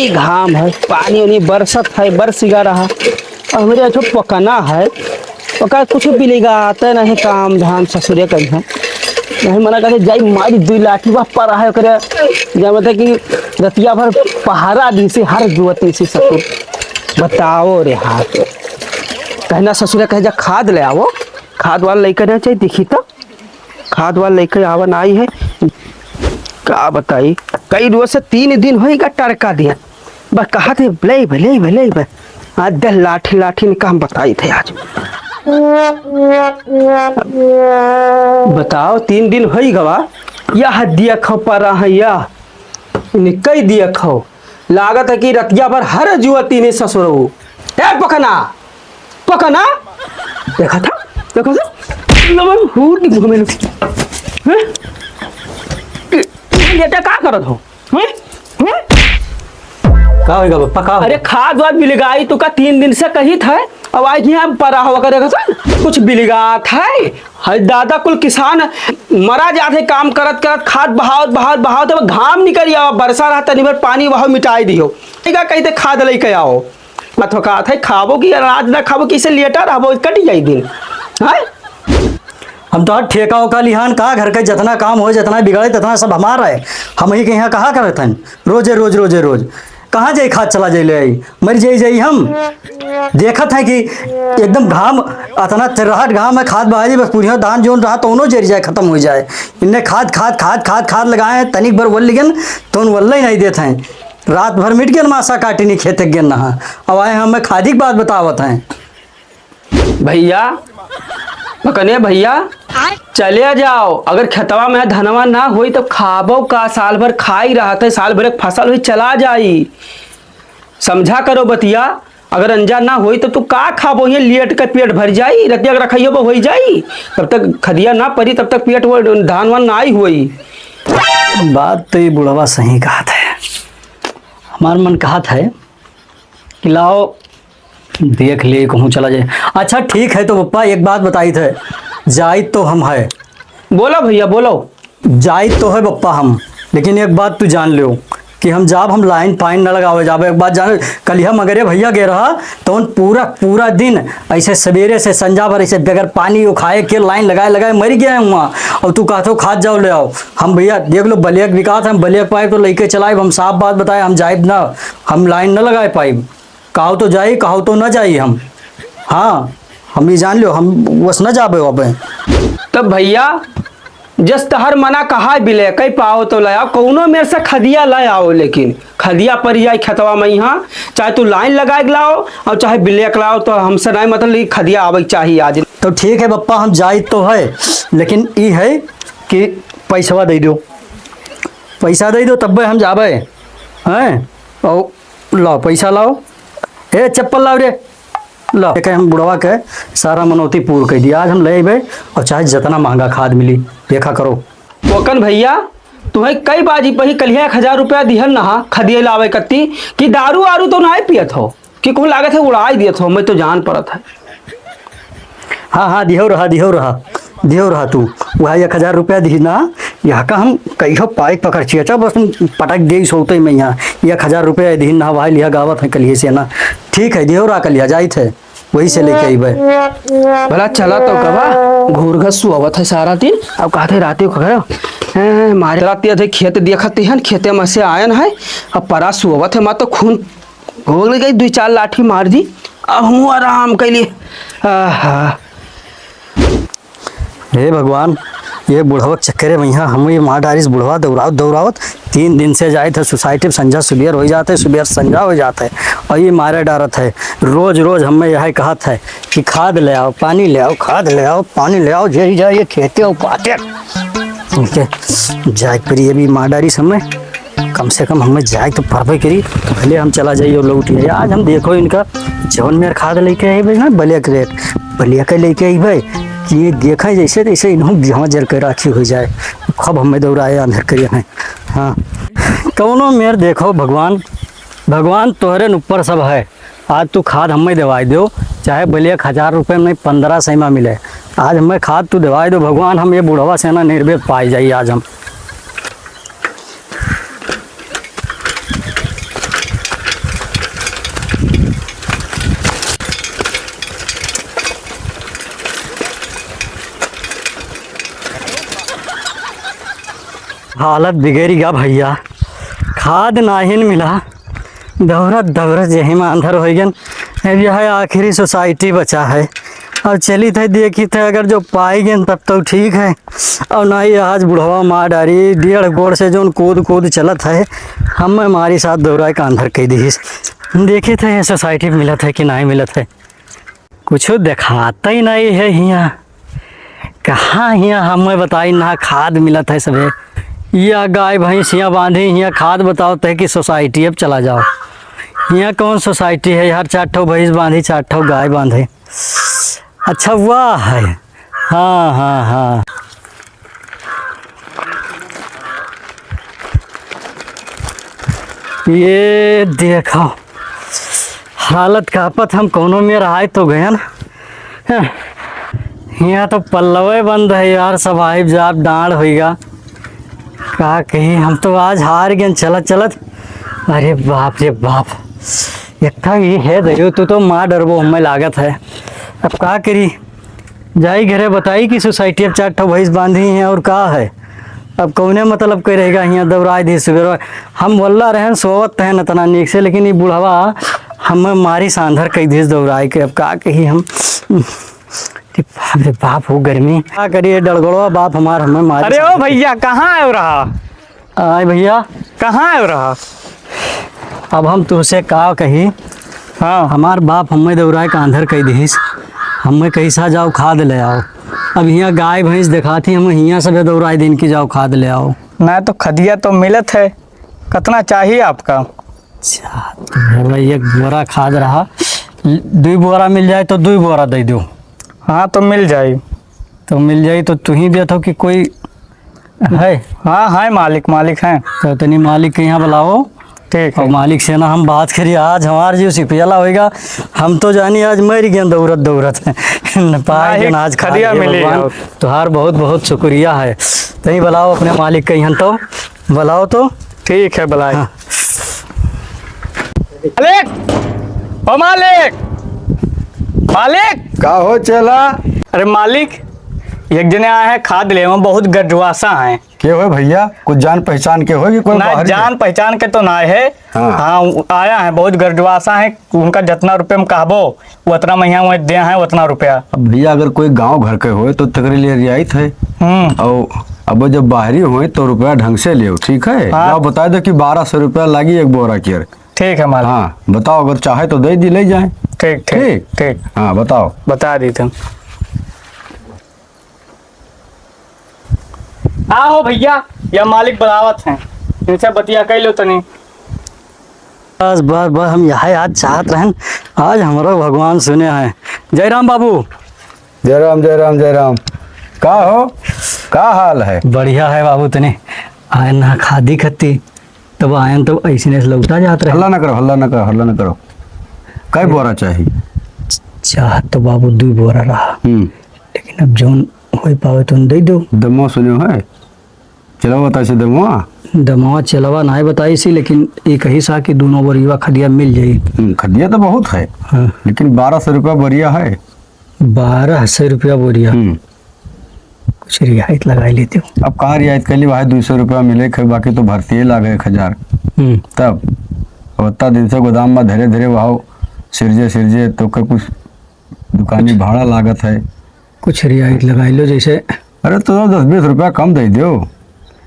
बड़ी घाम है, पानी उनी बरसत है, बरसिगा रहा और हमारे जो पकाना है पका कुछ मिलेगा आता नहीं काम धाम ससुरे का है नहीं मना करते जाई मारी दुई लाठी पर है करे जब मतलब कि रतिया भर पहाड़ा दी से हर जुवती से ससुर बताओ रे हाथ कहना ससुरे कहे जा खाद ले आओ खाद वाला लेकर ना चाहिए दिखी तो खाद वाला लेकर आवन आई है क्या बताई कई रोज से 3 दिन होगा टरका दिया बस कहा थे भले भले भले आज 10 लाठी लाठी ने काम बताई थे आज बताओ 3 दिन हो गवा या दिया खो पर या कई दिया खो लागत है कि रतिया पर हर जुवती ने ससुर पकना पकना देखा था घूमे बेटा क्या करत हो का होगा पप्पा का अरे खाद वाद मिलेगा आई तो का 3 दिन से कही था अब आज यहाँ परा हुआ करेगा सर कुछ बिलगा था दादा कुल किसान मरा जाते काम करत करत खाद बहावत बहावत बहावत तो घाम निकल आओ बरसा रहा तनी भर पानी वहां मिटाई दियो कहते खाद लेके आओ अथवा कहा था खाबो कि अनाज ना खाबो किसे लेटा रहो कट जाई दिन है हम तो ठेका उका लिहान कहा घर के जितना काम हो जितना बिगड़े जितना सब हमारा है हम ही के यहाँ कहा करते हैं रोजे रोज कहाँ जाई खाद चला जाए ले आई मर जाई हम देखत है कि एकदम घाम अतना तिरहट घाम है खाद बहाई बस पूरी धान जोन रहा तो उन्हों जर जाए खत्म हो जाए इनने खाद खाद खाद खाद खाद लगाए हैं तनिक भर वल गन तो उन वल्ला ही नहीं देते हैं रात भर मिट गए मासा काटी नहीं खेत गिन नहा अब आए हमें खादी की बात बतावत हैं भैया कने भैया चले जाओ अगर खेतवा में धनवा ना होई तो खाबो का साल भर खाई रहा था साल भर फसल हुई चला जाई समझा करो बतिया अगर अंजा ना होई तो तू का खाबो ये लेट के पेट भर जाई रतिया अगर रखियो हो जाई तब तक खदिया ना पड़ी तब तक पेट वो धान वान ना ही हुई बात तो ये बुढ़वा सही कहा था हमारा मन कहा था कि लाओ देख ले कहूँ चला जाए अच्छा ठीक है तो पप्पा एक बात बताई थे जायद तो हम है बोलो भैया बोलो जायद तो है पप्पा हम लेकिन एक बात तू जान लो कि हम जाब हम लाइन पाइन न लगावे जाबे एक बात जान कल हम अगर भैया गे रहा तो पूरा दिन ऐसे सवेरे से संजा भर ऐसे बगैर पानी खाए के लाइन लगाए मर गया वहाँ और तू कहते हो खाद जाओ ले आओ हम भैया देख लो बलिया विकास हम बलिया पाइप तो लेके चलाए हम साफ बात बताए हम जाइब ना हम लाइन न लगाए पाइप कहो तो जाई कहो तो न जाई हम हाँ हम भी जान लो हम बस न जाबे अब तब भैया जस तहर मना कहा बिले कई पाओ तो लाओ कौनो मेरे से खदिया ला आओ लेकिन खदिया पर जाए खेतवा में यहाँ चाहे तू लाइन लगाए लाओ और चाहे बिलेक लाओ तो हमसे नहीं मतलब खदिया आवे चाहिए आज तो ठीक है पप्पा हम जाए तो है लेकिन ये है कि पैसा दे दो तब हम जाबे हैं और लाओ पैसा लाओ ए चप्पल लाओ रे लो हम बुढ़वा के सारा मनौती पूर्ण कर दिया आज हम ले अबे और चाहे जितना महंगा खाद मिली देखा करो मोकन भैया तुम्हें कई बाजी पही कलिया 1000 रुपया दिहल नहा खदिया लावे कत्ती कि दारू आरू तो नहीं पियत हो कि कुल लागत है उड़ाई दियत हो मैं तो जान पड़त है हाँ दिहो रहा तू वह 1000 रुपया दी ना यहाँ का हम कहीं पाइप पकड़ चिया बस पटक दे सोते में यहाँ 1000 रुपया दी ना वह लिया गावत है कलिए से ना ठीक है दिहो रहा कलिया जाए थे वही से लेके आई भाई भला चला तो कबा घूर घस सुवत है सारा दिन अब कहते रात को मारे रात थे खेत देखते हैं खेते में से आयन है अब परा सुवत है माँ तो खून हो गई 2-4 लाठी मार दी अब हम आराम कैलिए हे भगवान ये बुढ़वा चक्कर में यहाँ हम ये माँ डारिस बुढ़वा दौड़ावत 3 दिन से जाए थे सोसाइटी में संझा सुबह हो जाते सुबह संझा हो जाता है और ये मारे डारत है रोज हमें यह कहा था कि खाद ले आओ पानी ले आओ खाद ले आओ पानी ले आओ जे जाए खेते हो पाते जाए पर ये भी माँ डारिस हमें कम से कम हमें जाए तो परवे करी भले हम चला जाइए और लौट आइए आज हम देखो इनका जवन मेरे खाद लेके आई भाई ना बलिया के लेके आई भाई कि ये देखा जैसे तैसे इन्हों जहाँ जल कर राखी हो जाए खब हमें दौड़ाए अंधर करिए हैं हाँ कौनो मेर देखो भगवान तोहरे ऊपर सब है आज तू खाद हमें दवाई दो चाहे बलिया 1000 रुपये में 1500 में मिले आज हमें खाद तू दवाई दो भगवान हम ये बुढ़वा सेना निर्वेद पाए जाइए आज हम हालत बिगड़ी गा भैया, खाद नाहिन मिला, दौड़त दौड़त यही में अंधर हो गन। अब यह आखिरी सोसाइटी बचा है, और चली थे देखी थे अगर जो पाई गए तब तो ठीक है, और नहीं आज बुढ़वा मार डारी 1.5 गोड़ से जो कूद कूद चलत है, हम हमारी साथ दौड़ा का अंधर कह दी। देखे थे ये सोसाइटी में मिलत है कि नहीं मिलत है, कुछ दिखाता ही नहीं है हियाँ। कहाँ हियाँ हमें बताई ना खाद मिलत है सबे, या गाय भैंसियाँ बांधी हियाँ खाद बताओ तो कि सोसाइटी अब चला जाओ। यहाँ कौन सोसाइटी है यार, 4 ठो भैंस बांधी 4 ठो गाय बांधे। अच्छा हुआ है, हाँ हाँ हाँ। ये देखो हालत कापत, हम कोनो में रहा तो गए ना। यहाँ तो पल्लवे बंद है यार, सवाहिब जाब डांड होगा का कही। हम तो आज हार गए चलत चलत। अरे बाप रे बाप, एक ये है दरियो तू तो माँ डरबो हमें लागत है। अब का करी, जाई घरे बताई कि सोसाइटी अब 4 ठो भैंस बांधी हैं और का है। अब कौने मतलब कह रहेगा यहाँ दौड़ाई दी सवेर, हम बोला रहन सोवत है न तना नीक से, लेकिन ये बुढ़वा हमें मारी सांधर कई दिस दौड़ाई के। अब का कही हम, बाप रे बाप हो गर्मी, क्या करिए डड़गड़वा बाप हमार हमें मारी। अरे ओ भैया कहाँ आयो रहा, आए भैया कहाँ आयो रहा। अब हम तुझसे का कही, हाँ हमार बाप हमें दौड़ाए का अंधर कह दीस, हमें कैसा जाओ खाद ले आओ। अब यहाँ गाय भैंस दिखाती हम यहाँ सब दौड़ाए दिन की जाओ खाद ले आओ। ना तो खदिया तो मिलत है, कितना चाहिए आपका। अच्छा तो भाई 1 बोरा खाद रहा, 2 बोरा मिल जाए तो 2 बोरा दे दो। हाँ तो मिल जाए, तो मिल जाए तो तू ही देता कि कोई है। हाँ हाँ मालिक हैं। तो तनी मालिक के यहाँ बुलाओ, ठीक और है। मालिक से ना हम बात करिए। आज हमार जो सिपियाला होएगा, हम तो जानी आज मर गए दौड़त दौड़त न पाए हाँ, आज खदिया मिली। तुहार बहुत बहुत शुक्रिया है। तही बुलाओ अपने मालिक के यहाँ, तो बुलाओ तो ठीक है बुलाए। हाँ। मालिक, ओ मालिक, मालिक। का हो चला? अरे मालिक, एक जने आए हैं खाद ले, में बहुत गडवासा है। के हो भैया, कुछ जान पहचान के होगी कोई ना बाहरी जान पहचान के तो ना है। हाँ। हाँ आया है, बहुत गडवासा है। उनका जितना रुपये में कहबो उतना महीना में दे है उतना रुपया। अब भैया अगर कोई गांव घर के हो तो तकरे लिए रियायत है, और अब जब बाहरी हो तो रुपया ढंग से ले, ठीक है। हाँ। आप बता दो कि 1200 रुपया लगी 1 बोरा की। ठीक है मालिक। हाँ बताओ, अगर चाहे तो दे दी ले जाए। ठीक ठीक ठीक। ठीक, हाँ बताओ। बता दी तुम। आओ भैया, या मालिक बरावत हैं, इनसे बतिया कह लो तनी। बस बस बस हम यहाँ आज चाहत रहन, आज हमारा भगवान सुने हैं। जय राम बाबू। जय राम जय राम जय राम। का हो, का हाल है? बढ़िया है बाबू, तने आए ना खादी खत्ती तब आयन तो ऐसे ने लौटा जात रहे। हल्ला ना करो, हल्ला ना करो, हल्ला ना करो। कई बोरा चाहिए? चाहत तो बाबू 2 बोरा रहा, लेकिन अब जोन हो पावे तो दे दो। दमो सुनो है, चलो बता से दमो। दमावा चलवा ना बताई सी, लेकिन एक ही सा कि दोनों बोरिया खदिया मिल जाई। खदिया तो बहुत है, हाँ। लेकिन 1200 रुपया बोरिया है। 1200 रुपया बोरिया, कुछ रियायत लगा लेते हो। अब कहाँ रियायत कर ली भाई, 200 रुपया मिले खे, बाकी तो भर्ती लागे 1000। तब उतना दिन से गोदाम में धीरे धीरे वहाँ सिरजे तो कुछ दुकानी भाड़ा लागत है। कुछ रियायत लगा लो, जैसे अरे तो 10-20 रुपया कम दे दो,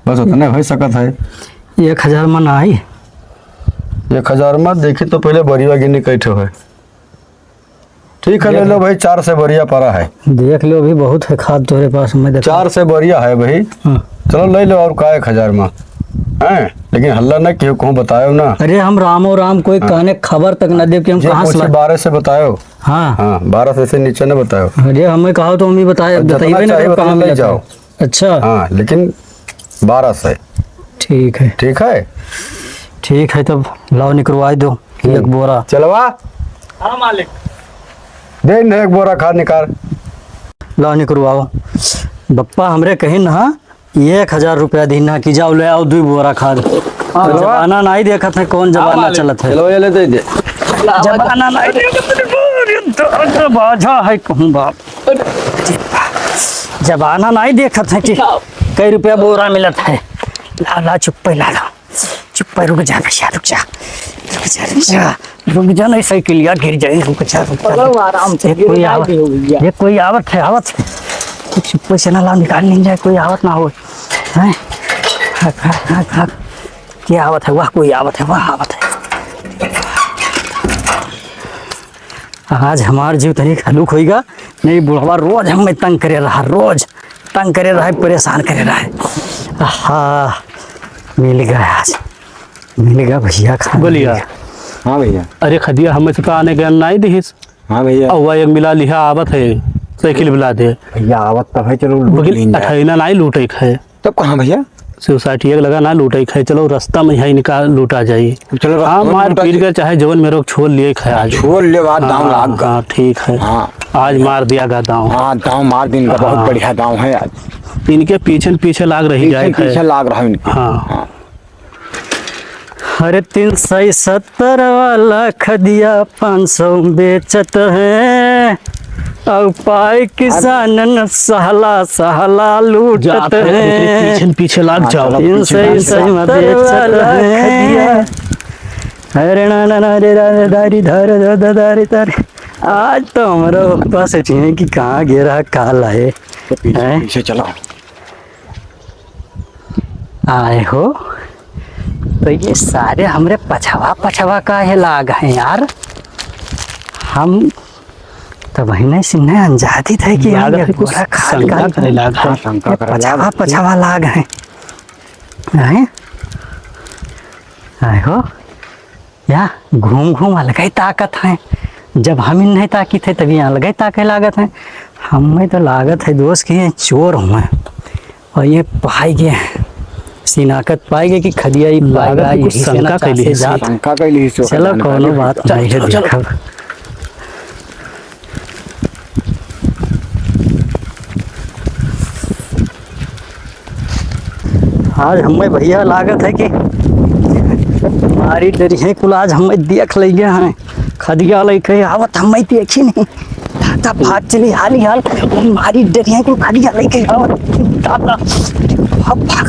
बस उतने हो सकत है। 1000 में ना आई। 1000 में देखी तो पहले बोरिया गिनी कैठो है। ठीक है ले लो भाई, 4 से बोरिया पड़ा है। देख लो, अभी बहुत है खाद तुम्हारे पास में। 4 से बोरिया है भाई। हाँ। चलो ले लो, और का 1000 में है, लेकिन हल्ला न क्यों कहूँ बतायो ना। अरे हम रामो राम कोई कहने खबर तक न दे कि हम कहाँ से 12 से बतायो। हाँ हाँ 12 से नीचे न बतायो। अरे हमें कहा तो हमें बताए, बताइए ना चाहिए कहाँ ले मिला जाओ। था। अच्छा हाँ लेकिन 12 से। ठीक है, ठीक है। ठीक है, तब लाओ निकलवा दो 1 बोरा। चलवा हाँ मालिक। दे न 1 बोरा खाद निकाल। लाओ निकलवाओ। बप्पा हमरे कहीं ना 1000 रुपया दीना की जाओ ले आओ 2 बोरा खाद। जमाना नहीं देखा था कौन जमाना मालिक। चलत है। चलो ये ले दे। जमाना नहीं देखा बाझा है कहूँ बाप। जमाना नहीं देखा था कि कई रुपया बोरा मिलत है। ला ला चुप पे ला ला चुप पे रुक जा भैया रुक जा रुक जा रुक जा रुक जा नहीं साइकिलिया गिर जाए रुक जा आराम से ये कोई आवत है आवत चुप पे से ना ला निकाल नहीं जाए कोई आवत ना हो हैं क्या आवत है वाह कोई आवत है वाह आवत है आज हमार जीव तनिक हलुक होएगा नहीं बुढ़वा रोज हमें तंग करे रहा रोज तंग करे रहा परेशान करे रहा आहा मिल गया आज मिल गया भैया खा बोलिया हाँ भैया। अरे खदिया हमें से आने के नहीं दिहिस हाँ भैया। और एक मिला लिहा आवत है साइकिल बुला दे भैया आवत तब है चलो अठैना नहीं लूटे खाए तब कहाँ भैया सोसाइटी एक लगा ना लूटे खाए चलो रास्ता में यही निकाल लूटा जाइए चलो हाँ मार पीट कर चाहे जवन मेरे को छोड़ लिए खाए आज छोड़ ले बाद दाम हाँ, लाग हाँ ठीक है हाँ आज मार दिया गा दाव हाँ दाम मार दिन का बहुत बढ़िया दाम है आज इनके पीछे लाग रही जाए पीछे लाग रहा है इनके हाँ अरे 370 वाला खदिया 500 बेचत है और पाए किसानन सहला सहला लूटत है पीछे लाग जाओ 370 वाला खदिया अरे ना ना ना रे रे दारी धर दारी धर आज तो हमारा पास है कि कहाँ गिरा काल है पीछे चलो आए हो तो ये सारे हमरे पछवा का है लाग हैं यार हम तो महीने से नहीं अंजाती थे कि लाग हम है कुछ पूरा खाद शंका का करे लाग है। शंका कर पछवा लाग हैं हैं आए हो या घूम अलग ही ताकत है जब हम इन नहीं ताकी थे तभी अलग ही ताके लागत है हमें तो लागत है दोस्त कि ये चोर हुए और ये पाई गए सिनाकत पाएंगे कि खदिया ही पाएगा यही शंका कैली है, शंका कैली है। चलो कोनो बात नहीं है देखब आज हमें भैया लागत है कि हमारी डरी है कुल आज हमें देख ले गए हैं खदिया लेके आवत हमें देखी नहीं दादा भाग चली हाली हाल हमारी डरी है कुल खदिया लेके आवत दादा भाग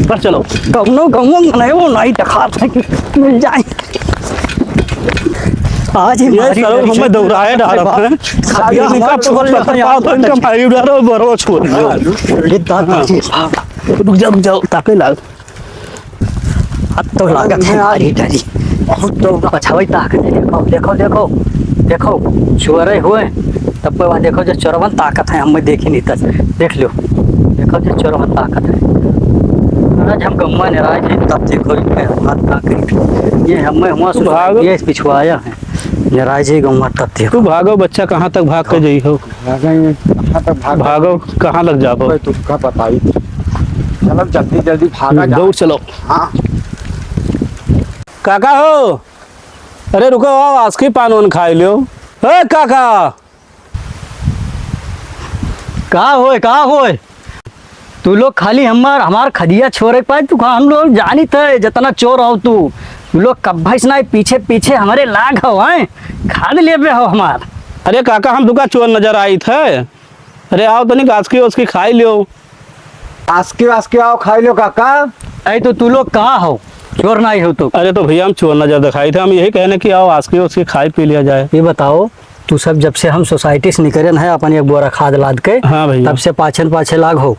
पर चलो कौनो नहीं वो नहीं दिखा था कि मिल जाए आज ही ये सर हमें दौड़ाए डाल रहे हैं खदिया हमारा छोड़ लेता है तो इनका मारी उड़ा रहा बरो छोड़ दादाजी रुक जाओ ताके लाग अब तो लागत है हमारी डरी बहुत तो पछाई ताकत देखो चोरे हुए तब पे वहाँ देखो जो चोरवन ताकत है हमें देखी नहीं तक देख लो देखो जो चोरवन ताकत है आज हम गम्मा नाराज है तब देखो हाथ ताकत ये हमें हुआ ये पिछवाया है नाराज है गम्मा तब देखो तू भागो बच्चा कहाँ तक भाग के जाई हो भागो कहाँ लग जाओ तुमका पता ही चलो जल्दी भागा दौड़ चलो हाँ काका हो अरे रुको आओ आज की पान वान खाई लो हे काका कहा होए तू लोग खाली हमार खदिया छोरे पाए तू हम लोग जानी थे जितना चोर हो तू लोग कब नहीं पीछे हमारे लाग हो हैं खाद ले पे हो हमार अरे काका हम दुका चोर नजर आई थे अरे आओ तो नहीं गाछ उसकी खाई लियो आस्की आओ खाई लो काका। अरे तो तू लोग कहाँ हो चोर नहीं हो तो अरे तो भैया हम चोर नजर दिखाई थे हम यही कहने की आओ आज की उसकी खाई पी लिया जाए। ये बताओ तू सब जब से हम सोसाइटी से निकले है अपन एक बोरा खाद लाद के हाँ भैया तब से पाछे लाग हो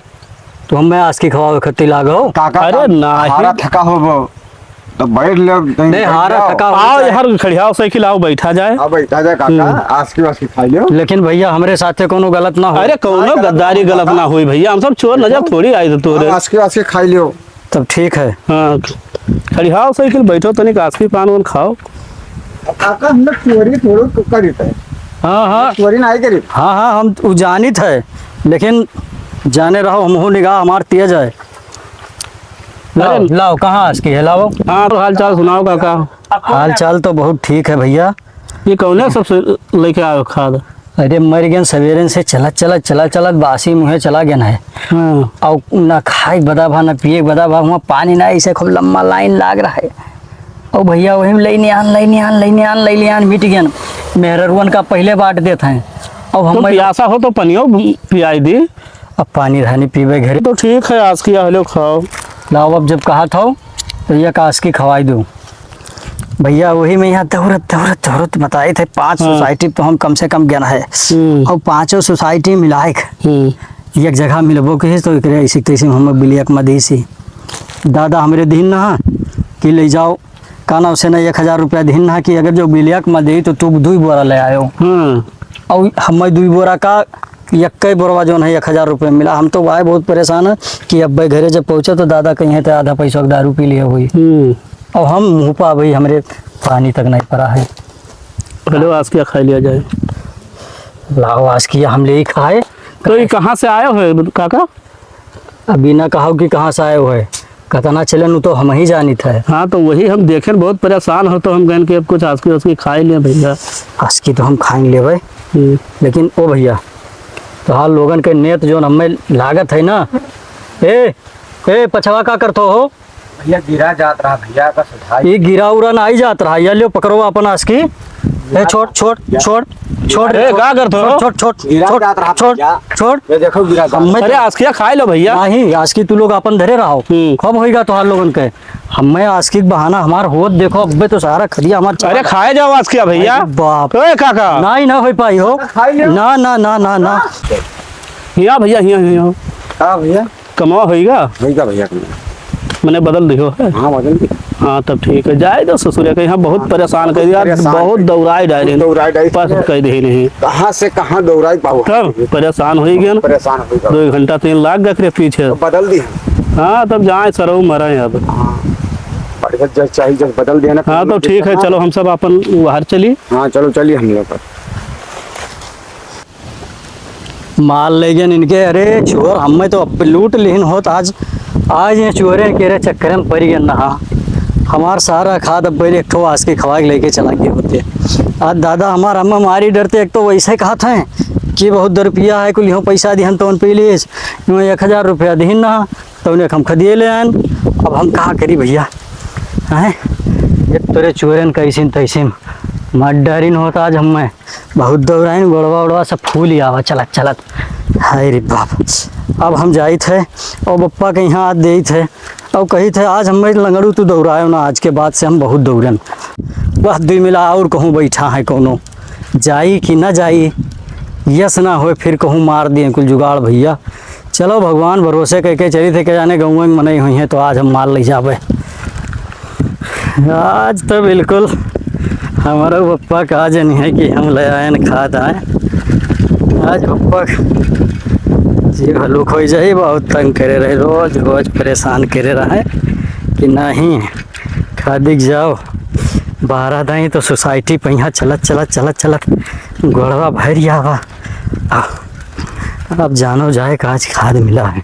तो हमें आज की खवाओ खत्ती लाग हो काका अरे नहीं। हारा थका हो वो तो बैठ ले नहीं हारा थका आओ यार खड़ियाओ साइकिल आओ बैठा जाए अब बैठा जाए काका आस्की खाई लो। लेकिन भैया हमारे साथ कोनो गलत ना हो अरे कौनो गद्दारी गलत ना हुई भैया हम सब चोर नजर थोड़ी आई थे तोरे आस्की खाई लो तब ठीक है हाँ खड़ियाओ साइकिल बैठो तो नहीं काश की पान वान खाओ। काका हम लोग चोरी थोड़ा करी थे हाँ चोरी नहीं करी हाँ हम जानित है लेकिन जाने रहो हम निगाह हमार तेज है लाओ कहाँ आज की है लाओ। हाँ तो हाल चाल सुनाओ काका। हाल चाल तो बहुत ठीक है भैया। ये कौन है सबसे लेके आयो खाद। अरे मर गए सवेरे से चला बासी मुँहे चला गया है हाँ और ना खाए बदा भा ना पिए बदा भा वहाँ पानी ना ऐसे खूब लम्बा लाइन लाग रहा है और भैया वही लेने आन मिट गया मेहरवन का पहले बांट देते हैं अब हम प्यासा हो तो पनियो पियाई दी अब पानी धानी पीवे घर तो ठीक है आज की लो खाओ लाओ अब जब कहा था तो ये काश की खवाई दूँ भैया। वही मैं यहाँ दौरत बताए थे 5 सोसाइटी तो हम कम से कम गन है और 5 सोसाइटी मिलाए एक जगह मिलबो के तो ऐसी तैसे हम बिलियक में दी सी दादा हमरे दिन ना कि ले जाओ काना उसे ना 1000 रुपया दिन ना कि अगर जो बिलियक में दे तो तू 2 बोरा ले आयो और हम 2 बोरा का एक बोरवा जो है 1000 रुपये मिला। हम तो आए बहुत परेशान है कि अब भाई घरे जब पहुँचे तो दादा कहीं तो आधा पैसा दारू पी लिए हुई और हम मुँह पा भाई हमरे पानी तक नहीं पड़ा है। हेलो आज क्या खा लिया जाए। लाओ आज किया हम ले ही खाए। तो ये कहाँ से आए हो काका। अभी ना कहो कि कहाँ से आए हो है कतना चलन तो हम ही जानी थे। हाँ तो वही हम देखे बहुत परेशान हो तो हम कहन के अब कुछ आस्की उसकी खा ही लिया भैया। आस्की तो हम खाएंगे ले भाई लेकिन ओ भैया तो हाल लोगन के नेत जो हमें लागत है ना ए पछवा का करतो हो भैया गिरा जात रहा भैया का सुधार ये गिरा उरा ना आई जात रहा ये लो पकड़ो अपन आस्की छोड़ छोड़ छोड़ छोड़ क्या करते हो छोड़ छोड़ छोड़ छोड़ ये देखो गिरा जात। अरे आस्किया खाए लो भैया। नहीं आस्की तू लोग अपन धरे रहो कब होएगा तो हाल लोगन के हमें आस्की के बहाना हमार होत देखो अब्बे तो सारा खदिया हमार। अरे खाए जाओ आस्किया भैया। बाप ओए काका नहीं ना हो पाई हो ना ना ना ना ना हिया भैया हिया हाँ भैया कमावा होएगा भैया मैंने बदल दियो है। हाँ बदल दी। हाँ तब ठीक है जाए तो ससुर के यहाँ बहुत परेशान कर दिया बहुत दौड़ाई डाले पास कह दे नहीं कहाँ से कहाँ दौड़ाई पाओ तब परेशान हो गया ना परेशान हो गया 2 घंटा 3 लाख गए पीछे बदल दी। हाँ तब जाए सरो मरे अब। जब चाहिए जब बदल दिया ना। हाँ तो ठीक है चलो हम सब अपन बाहर चलिए। हाँ चलो चलिए हम लोग माल ले गए इनके। अरे चोर हमें तो लूट लेन होत आज ये चोरे के चक्कर में पड़ गए ना हमार सारा खाद अब पहले एक ठो आज के खवा के लेके चला गए होते। आज दादा हमार अम्मा मारी डरते एक तो वैसे कहा था कि बहुत रुपया है कुल पैसा दिहन तो पहले 1000 रुपया दिहन ना तो उन्हें हम खदिए ले आन। अब हम कहाँ करी भैया हैं एक तोरे चोरन कैसिन तैसिन मत डरिन होता आज हमें बहुत दौड़ाइन गोड़वा उड़वा सब फूल ही आवा चलत चलत। हाय रे बाप अब हम जाई थे और पप्पा के यहाँ आज दे थे और कही थे आज हमें लंगड़ू तू दौड़ायो ना आज के बाद से हम बहुत दौड़न वह 2 मिला और कहूँ बैठा है कोनो जाई कि ना जाई यस ना हो फिर कहूँ मार दिए कुल जुगाड़ भैया। चलो भगवान भरोसे कह के चली थे के जाने गाँव में मनाई हुई हैं तो आज हम मार ले जावे। आज तो बिल्कुल हमारा पप्पा का आज नहीं है कि हम ले आए न खाद आए। आज पप्पा जी हलुक हो जाए बहुत तंग करे रहे रोज रोज परेशान करे रहे कि नहीं खादिक जाओ 12 दाई तो सोसाइटी पे यहाँ चलत गोड़वा भर आवा। अब जानो जाए का आज खाद मिला है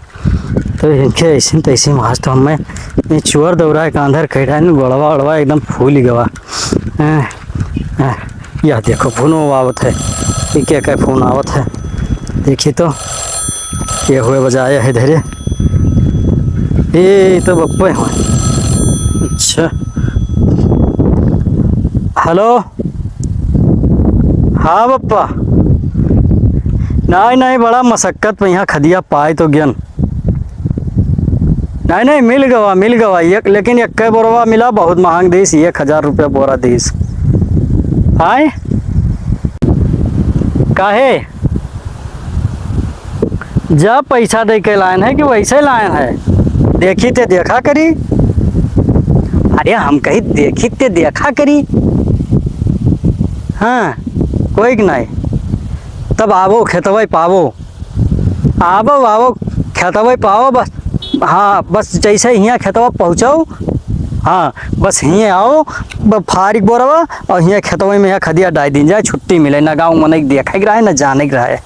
तो इनके ऐसे तैसे आज तो हमें ये चोर दौड़ा के अंदर कैठा गोड़वा उड़वा एकदम फूल ही गवा। यह देखो फोन आवत है ये क्या फोन आवत है देखिए तो ये हुए बजाय है धीरे ये तो बप्पे हो। अच्छा हेलो हाँ बप्पा नहीं बड़ा मशक्कत में यहाँ खदिया पाए तो ज्ञान नहीं मिल गवा एक लेकिन एक बोरवा मिला बहुत महंग देश 1000 रुपया बोरा देश आए काहे जब पैसा दे के लायन है कि वैसे लायन है देखी ते देखा करी। अरे हम कहीं देखी ते देखा करी हाँ कोई नहीं तब आवो खेतवे पावो आवो खेतवे पाओ बस। हाँ बस जैसे यहाँ खेतवा पहुँचाओ हाँ बस हिये आओ फारिक बोरवा और हिये खेतवे में यहाँ खदिया डाल दी जाए छुट्टी मिले ना गाँव में नहीं देखे रहा है ना जाने रहा है।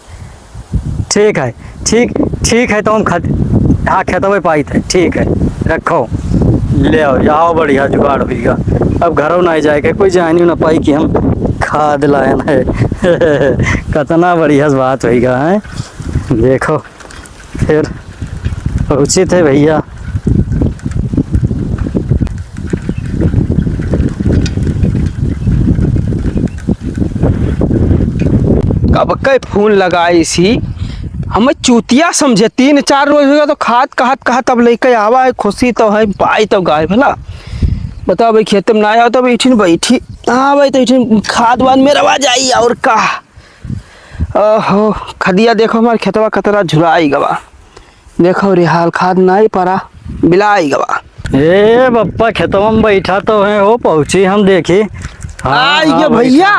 ठीक है ठीक है तो हम हाँ खेतवे पाई थे ठीक है रखो ले आओ जाओ बढ़िया जुगाड़ होगा। अब घरों ना जाए के कोई जानी ना पाई कि हम खाद लायन है कितना बढ़िया बात होगा है। देखो फिर उचित है भैया। कब के फूल लगाई सी हमें चूतिया समझे 3-4 रोज होगा तो खाद कहत अब लेके आवा है, खुशी तो है, पाई तो गाय भला। बताओ भाई खेत में ना आया तो बैठी बैठी, हाँ भाई तो बैठी खाद वाद में रवा जाई और का। ओहो खदिया देखो हमारे खेतवा कतरा झुराई गवा, देखो रिहाल खाद नहीं पड़ा बिलाई गवा। ए बप्पा खेतवा में बैठा तो है हो, पहुंची हम देखी। आई गया भैया,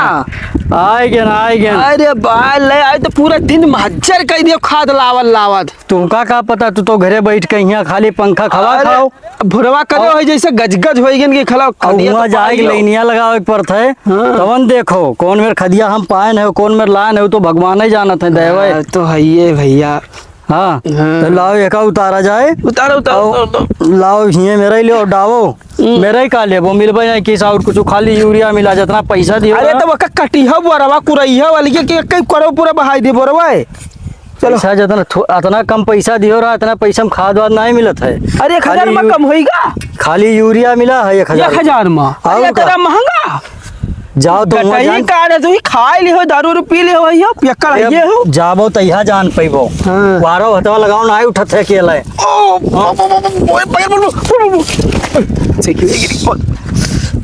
आई गया। अरे बाल ले आए तो पूरा दिन महज्जर कह दियो खाद लावत। तुमका का पता, तू तो घरे बैठ के यहाँ खाली पंखा खवा खाओ, भुरवा करो है जैसे गजगज होई गन के खलाओ खदिया वहाँ तो जाए पाई लैनिया लगावे के पड़ता है। हाँ। तवन देखो कौन मेर खदिया हम पाए है, कौन मेर लान है, तो भगवान ही जानत है देवे। हाँ, तो है ये भैया। हाँ हाँ। तो लाओ एका उतारा जाए, उतारो लाओ हिये मेरा ही लियो डावो, मेरा ही का लेबो मिलबे नहीं किस और कुछ, खाली यूरिया मिला जितना पैसा दियो। अरे तो वका कटिहा बोरवा कुरैया वाली के कई करो पूरा बहाई दे बोरवा। चलो पैसा जितना इतना कम पैसा दियो रहा, इतना पैसा में खाद वाद नहीं मिलत है। अरे 1000 में कम होएगा, खाली यूरिया मिला है 1000। 1000 में अरे का? तेरा महंगा। जाओ तो वहाँ कटाई जान का तू खाई लिहो, दारू उरू पी लिहो, यो पियक्कड़ ये हो। जाबो तो यहाँ जान पैबो। हाँ। वारो हतवा लगाओ ना उठत है केला।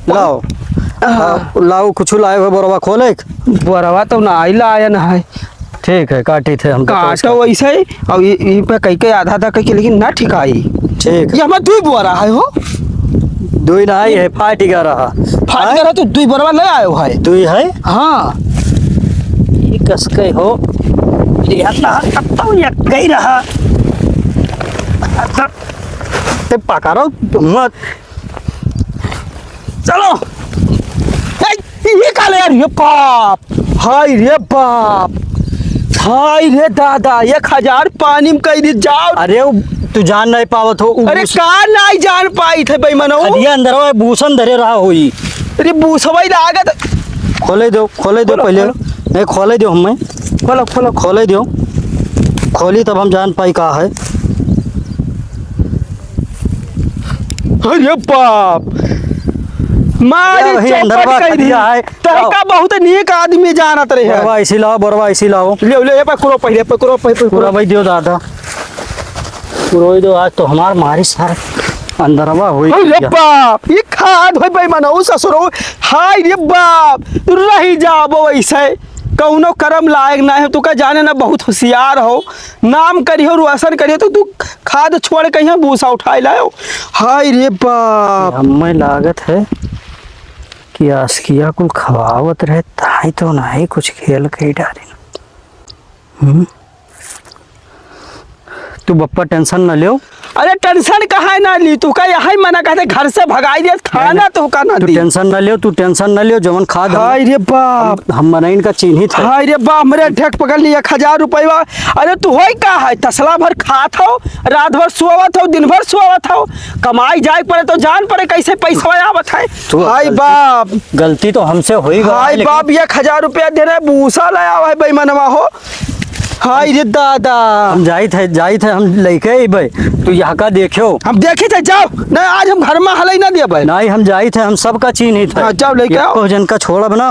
लाओ लाओ कुछ लाए हुए बोरवा खोले। बोरवा तो ना आइला आया ना है, ठीक है काटी थे हम तो काटो वैसे ही और ये पे कई आधा आधा कह के, लेकिन ना ठिकाई। ठीक ये हमारा 2 बोरा है हो, दुई नहीं है, फाट गया रहा। फाट गया तो 2 बोरवा ले आयो है। दुई है हाँ ये कसके हो, ये गई रहा ते पकारो मत। चलो ये काले यार, ये बाप, हाय रे बाप, हाय रे दादा, 1000 पानी में कह दी जाओ। अरे तू जान नहीं पावत हो। अरे का नहीं जान पाई थे बेईमानो। खदिया अंदर हो भूषण धरे रहा होई। अरे बूसवाई लागत। खोले दो खोलो, पहले। खोलो। नहीं खोले दो हमें, खोलो खोले दो, खोली तब हम जान पाई कहा है। अरे बाप, मारी वही चौपट अंदरवा कह दी। खदिया है। तहका बहुत नेक आदमी जानत रहे बोरवा है। ऐसी लाओ, बोरवा ऐसी लाओ। ले पकड़ो पहले, पकड़ो पूरा भाई दियो दादा, पूरा दो। आज तो हमार मारी सार अंदरवा हुई। अरे बाप, ये खाद होई बेईमानो ससुरो। हाय रे बाप, रही जाबो ऐसे कौनो कर्म लायक ना है। तू का जाने ना बहुत होशियार हो, नाम करियो रुआसन करियो तो तू खाद छोड़ के यहाँ भूसा उठाई लायो। हाय रे बाप, हमें लागत है कि आसकिया कुल खवावत रहे, ताई तो नहीं कुछ खेल के डाली। तू बप्पा टेंशन न लियो। अरे टेंशन कहाँ ना ली, तू का यहाँ मना कहते घर से भगाई दिया, खाना तो का ना तू दी। टेंशन न लियो, तू टेंशन न लियो। जवन खाद हाय रे बाप, हम मनाइन का चिन्हित है। हाय रे बाप, मेरे ढेक पकड़ लिया 1000 रुपया। अरे तू होई का है, तसला भर खात हो, रात भर सोवत हो, दिन भर सोवत हो, कमाई जाए पड़े तो जान पड़े कैसे पैसा आवत है। तू हाय बाप, गलती तो हमसे हुई। हाय बाप, ये 1000 रुपया दे रहे भूसा लाया हुआ है बेईमानवा हो। हाय रे दादा, हम जाई थे हम लेके अबे, तू यहाँ का देखियो। हम देखे थे, जाओ ना आज हम घर में हलई ना दिया भाई। नहीं हम जाई थे, हम सबका चिन्हित है। हाँ, जाओ लेके आओ। एको जन का छोड़ब ना।